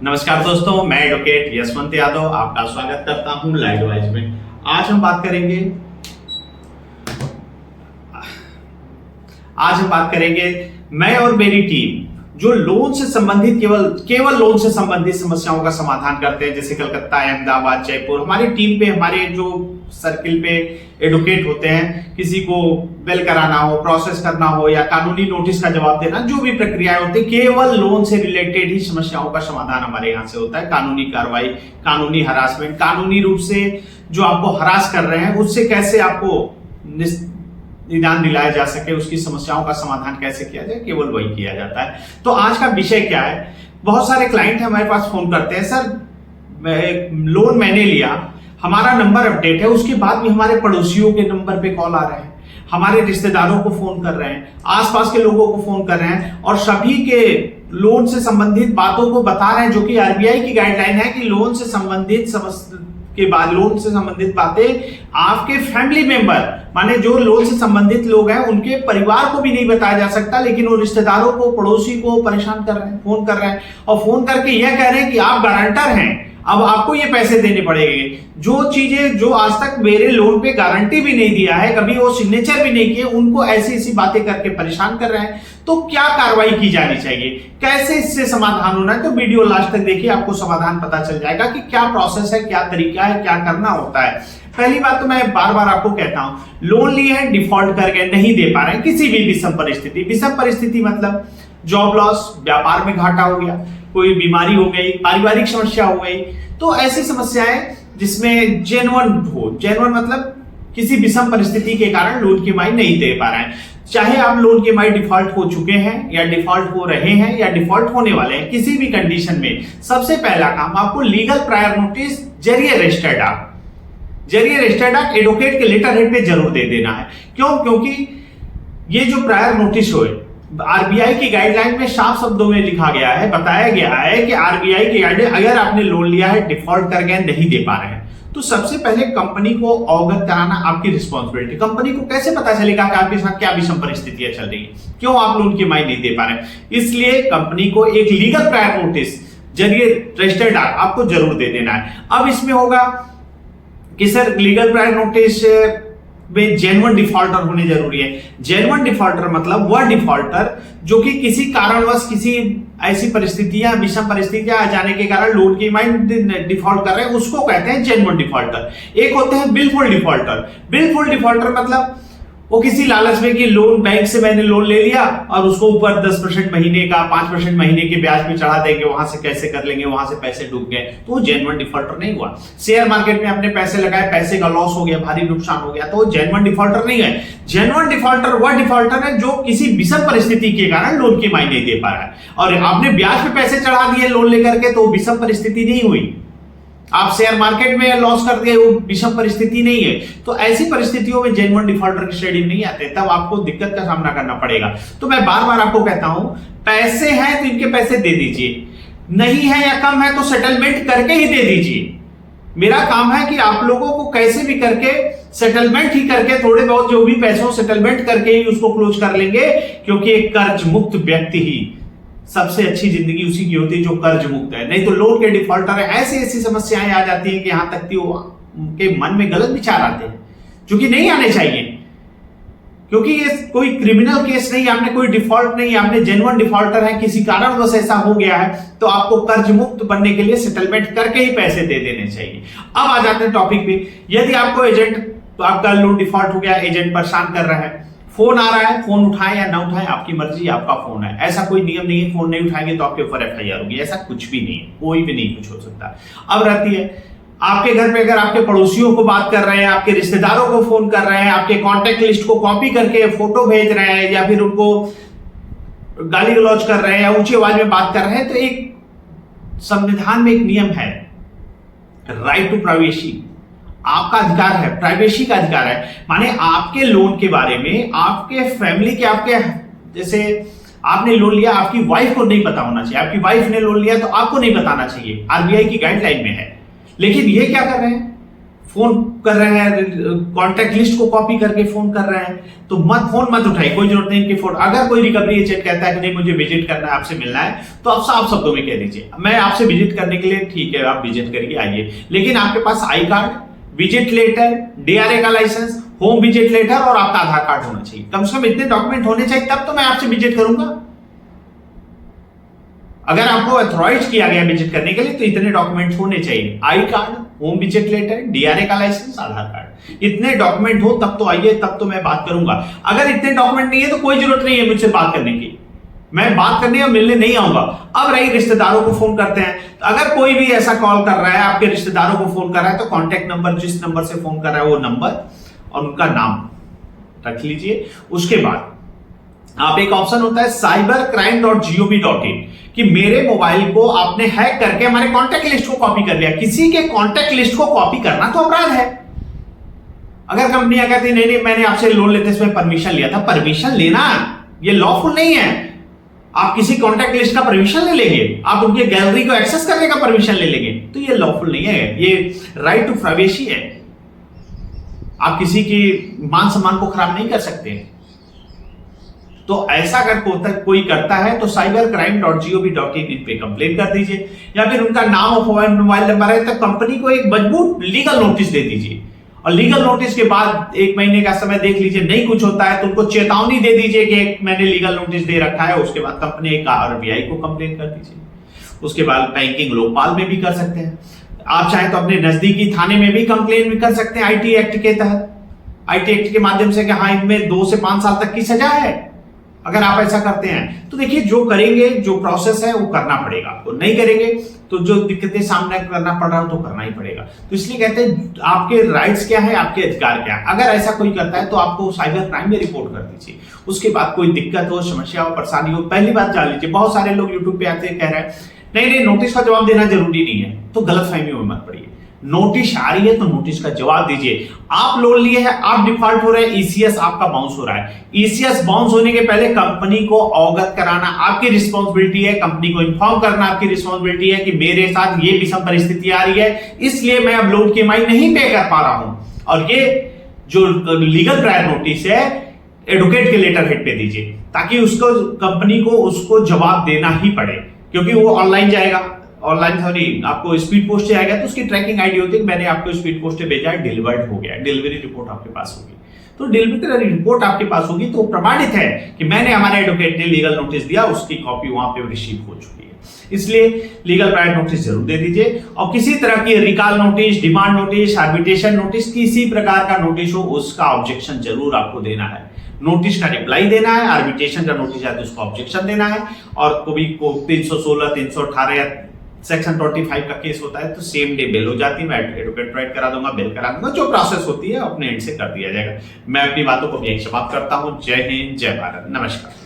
नमस्कार दोस्तों, मैं एडवोकेट यशवंत यादव आपका स्वागत करता हूं लाइव वाइज में। आज हम बात करेंगे मैं और मेरी टीम जो लोन से संबंधित केवल लोन से संबंधित समस्याओं का समाधान करते हैं, जैसे कलकत्ता, अहमदाबाद, जयपुर। हमारी टीम पे, हमारे जो सर्किल पे एडवोकेट होते हैं, किसी को बेल कराना हो, प्रोसेस करना हो या कानूनी नोटिस का जवाब देना, जो भी प्रक्रियाएं होती है, केवल लोन से रिलेटेड ही समस्याओं का समाधान हमारे यहाँ से होता है। कानूनी कार्रवाई, कानूनी हरासमेंट, कानूनी रूप से जो आपको हरास कर रहे हैं उससे कैसे आपको निदान दिलाया जा सके, उसकी समस्याओं का समाधान कैसे किया जाए, केवल वही किया जाता है। तो आज का विषय क्या है? बहुत सारे क्लाइंट हमारे पास फोन करते हैं, सर लोन मैंने लिया, हमारा नंबर अपडेट है, उसके बाद भी हमारे पड़ोसियों के नंबर पे कॉल आ रहे हैं, हमारे रिश्तेदारों को फोन कर रहे हैं, आसपास के लोगों को फोन कर रहे हैं और सभी के लोन से संबंधित बातों को बता रहे हैं, जो कि आरबीआई की गाइडलाइन है कि लोन से संबंधित बातें आपके फैमिली मेंबर, माने जो लोन से संबंधित लोग हैं, उनके परिवार को भी नहीं बताया जा सकता, लेकिन वो रिश्तेदारों को, पड़ोसी को परेशान कर रहे हैं, फोन कर रहे हैं और फोन करके यह कह रहे हैं कि आप गारंटर हैं, अब आपको ये पैसे देने पड़ेंगे। जो चीजें जो आज तक मेरे लोन पे गारंटी भी नहीं दिया है, कभी वो सिग्नेचर भी नहीं किए, उनको ऐसी ऐसी बातें करके परेशान कर रहे हैं। तो क्या कार्रवाई की जानी चाहिए, कैसे इससे समाधान होना है? तो वीडियो लास्ट तक देखिए, आपको समाधान पता चल जाएगा कि क्या प्रोसेस है, क्या तरीका है, क्या करना होता है। पहली बात तो मैं बार बार आपको कहता हूं, लोन लिए हैं, डिफॉल्ट करके नहीं दे पा रहे हैं, किसी भी विषम परिस्थिति मतलब जॉब लॉस, व्यापार में घाटा हो गया, कोई बीमारी हो गई, पारिवारिक समस्या हो गई, तो ऐसी समस्याएं जिसमें जेन्युइन मतलब किसी विषम परिस्थिति के कारण लोन की EMI नहीं दे पा रहे हैं। चाहे आप लोन की EMI डिफॉल्ट हो चुके हैं या डिफॉल्ट हो रहे हैं या डिफॉल्ट होने वाले हैं, किसी भी कंडीशन में सबसे पहला काम आपको लीगल प्रायर नोटिस जरिए रजिस्टर्ड एक्ट एडवोकेट के लेटर हेड पे जरूर दे देना है। क्यों? क्योंकि ये जो प्रायर नोटिस हो, आरबीआई की गाइडलाइन में साफ शब्दों में लिखा गया है, बताया गया है कि आरबीआई की गाइडलाइन, अगर आपने लोन लिया है, डिफॉल्ट कर गए, नहीं दे पा रहे हैं, तो सबसे पहले कंपनी को अवगत कराना आपकी रिस्पॉन्सिबिलिटी। कंपनी को कैसे पता चलेगा कि आपके साथ क्या विषम परिस्थितियां चल रही है, क्यों आप लोन की EMI नहीं दे पा रहे हैं? इसलिए कंपनी को एक लीगल प्रायर नोटिस जरिए रजिस्टर्ड आपको जरूर दे देना है। अब इसमें होगा कि सर लीगल प्रायर नोटिस में जेन्युइन डिफॉल्टर होने जरूरी है। जेन्युइन डिफॉल्टर मतलब वह डिफॉल्टर जो कि किसी कारणवश किसी ऐसी परिस्थितियां, विषम परिस्थितियां आ जाने के कारण लोन की EMI डिफॉल्ट कर रहे हैं, उसको कहते हैं जेन्युइन डिफॉल्टर। एक होते हैं बिलफुल डिफॉल्टर मतलब वो किसी लालच में कि लोन, बैंक से मैंने लोन ले लिया और उसको ऊपर 10% महीने का, 5% महीने के ब्याज पे चढ़ा देंगे, वहां से कैसे कर लेंगे, वहां से पैसे डूब गए, तो वो जेन्युइन डिफॉल्टर नहीं हुआ। शेयर मार्केट में अपने पैसे लगाए, पैसे का लॉस हो गया, भारी नुकसान हो गया, तो वो जेन्युइन डिफॉल्टर नहीं है। जेन्युइन डिफॉल्टर वह डिफॉल्टर है जो किसी विषम परिस्थिति के कारण लोन की EMI नहीं दे पा रहा है, और आपने ब्याज पे पैसे चढ़ा दिए लोन लेकर के, तो विषम परिस्थिति नहीं हुई। आप शेयर मार्केट में लॉस कर दिए, वो विषम परिस्थिति नहीं है। तो ऐसी परिस्थितियों में जेन्युइन डिफॉल्टर की श्रेणी में नहीं आते, तब आपको दिक्कत का सामना करना पड़ेगा। तो मैं बार बार आपको कहता हूं, पैसे हैं तो इनके पैसे दे दीजिए, नहीं है या कम है तो सेटलमेंट करके ही दे दीजिए। मेरा काम है कि आप लोगों को कैसे भी करके सेटलमेंट ही करके, थोड़े बहुत जो भी पैसों सेटलमेंट करके ही उसको क्लोज कर लेंगे, क्योंकि एक कर्ज मुक्त व्यक्ति ही सबसे अच्छी जिंदगी उसी की होती है जो कर्ज मुक्त है। नहीं तो लोन के डिफॉल्टर है, ऐसी ऐसी समस्याएं आ जाती हैं कि यहां तक कि वो उनके मन में गलत विचार आते हैं, जो कि नहीं आने चाहिए, क्योंकि ये कोई क्रिमिनल केस नहीं, आपने कोई डिफॉल्ट नहीं, आपने जेन्युइन डिफॉल्टर है, किसी कारणवश ऐसा हो गया है, तो आपको कर्ज मुक्त बनने के लिए सेटलमेंट करके ही पैसे दे देने चाहिए। अब आ जाते हैं टॉपिक पे। यदि आपको आपका लोन डिफॉल्ट हो गया, एजेंट परेशान कर रहा है, फोन आ रहा है, फोन उठाएं या ना उठाएं आपकी मर्जी, आपका फोन है, ऐसा कोई नियम नहीं है फोन नहीं उठाएंगे तो आपके ऊपर FIR होगी, ऐसा कुछ भी नहीं है, कोई भी नहीं कुछ हो सकता। अब रहती है आपके घर पे, अगर आपके पड़ोसियों को बात कर रहे हैं, आपके रिश्तेदारों को फोन कर रहे हैं, आपके कॉन्टेक्ट लिस्ट को कॉपी करके फोटो भेज रहे हैं, या फिर उनको गाली गलौज कर रहे हैं या ऊंची आवाज में बात कर रहे हैं, तो एक संविधान में एक नियम है, राइट टू प्राइवेसी, आपका अधिकार है, प्राइवेसी का अधिकार है। माने आपके लोन के बारे में, आपके फैमिली के, आपके जैसे आपने लोन लिया, आपकी वाइफ को नहीं पता होना चाहिए, आपकी वाइफ ने लोन लिया तो आपको नहीं बताना चाहिए, आरबीआई की गाइडलाइन में है। लेकिन ये क्या कर रहे हैं, फोन कर रहे हैं, कॉन्टैक्ट लिस्ट को कॉपी करके फोन कर रहे हैं, तो फोन मत उठाइए, कोई जरूरत नहीं इनकी फोन। अगर कोई रिकवरी एजेंट कहता है कि नहीं मुझे विजिट करना है, आपसे मिलना है, तो आप साफ शब्दों में कह दीजिए मैं आपसे विजिट करने के लिए, ठीक है आप विजिट करिए आइए, लेकिन आपके पास I card, visit letter, DRA का लाइसेंस, होम विजिट लेटर और आपका आधार कार्ड होना चाहिए। कम से कम इतने डॉक्यूमेंट होने चाहिए, तब तो मैं आपसे विजिट करूंगा। अगर आपको अथॉराइज किया गया विजिट करने के लिए तो इतने डॉक्यूमेंट होने चाहिए, I card, home visit letter, DRA का लाइसेंस, आधार कार्ड, इतने डॉक्यूमेंट हो तब तो आइए, तब तो मैं बात करूंगा। अगर इतने डॉक्यूमेंट नहीं है तो कोई जरूरत नहीं है मुझसे बात करने की, मैं बात करने और मिलने नहीं आऊंगा। अब रही रिश्तेदारों को फोन करते हैं, तो अगर कोई भी ऐसा कॉल कर रहा है, आपके रिश्तेदारों को फोन कर रहा है, तो कॉन्टैक्ट नंबर, जिस नंबर से फोन कर रहा है वो नंबर और उनका नाम रख लीजिए। उसके बाद आप एक ऑप्शन होता है cybercrime.gov.in कि मेरे मोबाइल को आपने हैक करके हमारे कॉन्टैक्ट लिस्ट को कॉपी कर लिया। किसी के कॉन्टैक्ट लिस्ट को कॉपी करना तो अपराध है। अगर कंपनियां कहती नहीं नहीं मैंने आपसे लोन लेते समय परमिशन लिया था, परमिशन लेना ये लॉफुल नहीं है। आप किसी कॉन्टैक्ट लिस्ट का परमिशन ले लेंगे, आप उनके गैलरी को एक्सेस करने का परमिशन ले लेंगे, तो ये लॉफुल नहीं है, ये राइट टू प्राइवेसी है। आप किसी की मान सम्मान को खराब नहीं कर सकते। तो ऐसा अगर कोई करता है तो cybercrime.gov.in पे कंप्लेन कर दीजिए, या फिर उनका नाम और मोबाइल नंबर है तो कंपनी को एक मजबूत लीगल नोटिस दे दीजिए, और लीगल नोटिस के बाद 1 महीने का समय देख लीजिए, नहीं कुछ होता है तो उनको चेतावनी दे दीजिए कि मैंने लीगल नोटिस दे रखा है। उसके बाद कंपनी का आरबीआई को कंप्लेन कर दीजिए। उसके बाद बैंकिंग लोकपाल में भी कर सकते हैं। आप चाहे तो अपने नजदीकी थाने में भी कंप्लेन भी कर सकते हैं आईटी एक्ट के तहत, आईटी एक्ट के माध्यम से कि हाँ इनमें 2 से 5 साल तक की सजा है। अगर आप ऐसा करते हैं तो देखिए जो करेंगे, जो प्रोसेस है वो करना पड़ेगा आपको, नहीं करेंगे तो जो दिक्कतें सामना करना पड़ रहा हो तो करना ही पड़ेगा। तो इसलिए कहते हैं आपके राइट्स क्या है, आपके अधिकार क्या है। अगर ऐसा कोई करता है तो आपको साइबर क्राइम में रिपोर्ट कर दीजिए। उसके बाद कोई दिक्कत हो, समस्या हो, परेशानी हो, पहली बात जान लीजिए। बहुत सारे लोग यूट्यूब पे आते हैं कह रहे हैं नहीं नहीं नोटिस का जवाब देना जरूरी नहीं है, तो गलतफहमी में मत पड़िए। नोटिस आ रही है तो नोटिस का जवाब दीजिए। आप लोन लिए हैं, आप डिफॉल्ट हो रहे हैं, ईसीएस आपका बाउंस हो रहा है, ईसीएस बाउंस होने के पहले कंपनी को अवगत कराना आपकी रिस्पांसिबिलिटी है, कंपनी को इन्फॉर्म करना आपकी रिस्पांसिबिलिटी है कि मेरे साथ ये विषम परिस्थिति आ रही है, इसलिए मैं अब लोन की ईएमआई नहीं पे कर पा रहा हूं। और ये जो लीगल प्रायर नोटिस है एडवोकेट के लेटर हेड पे दीजिए, ताकि उसको कंपनी को उसको जवाब देना ही पड़े, क्योंकि वो ऑनलाइन जाएगा, ऑनलाइन सॉरी आपको स्पीड पोस्ट से आएगा तो उसकी ट्रैकिंग आईडी होती है, मैंने आपको स्पीड पोस्ट से भेजा है, डिलीवर्ड हो गया, डिलीवरी रिपोर्ट आपके पास होगी। तो डिलीवरी रिपोर्ट आपके पास होगी तो प्रमाणित है कि मैंने हमारे एडवोकेट ने लीगल नोटिस दिया, उसकी कॉपी वहां पे रिसीव हो चुकी है। इसलिए लीगल प्रायर नोटिस जरूर दे दीजिए। और किसी तरह की recall notice, demand notice, arbitration notice, किसी प्रकार का नोटिस हो उसका ऑब्जेक्शन जरूर आपको देना है। नोटिस का रिप्लाई देना है, आर्बिट्रेशन का नोटिस है तो उसका ऑब्जेक्शन देना है। और कभी 316, 318 या सेक्शन 25 का केस होता है तो सेम डे बेल हो जाती है, मैं एडवोकेट प्रोवाइड करा दूंगा, बेल करा दूंगा, जो प्रोसेस होती है अपने एंड से कर दिया जाएगा। मैं अपनी बातों को भी समाप्त करता हूं। जय हिंद, जय भारत, नमस्कार।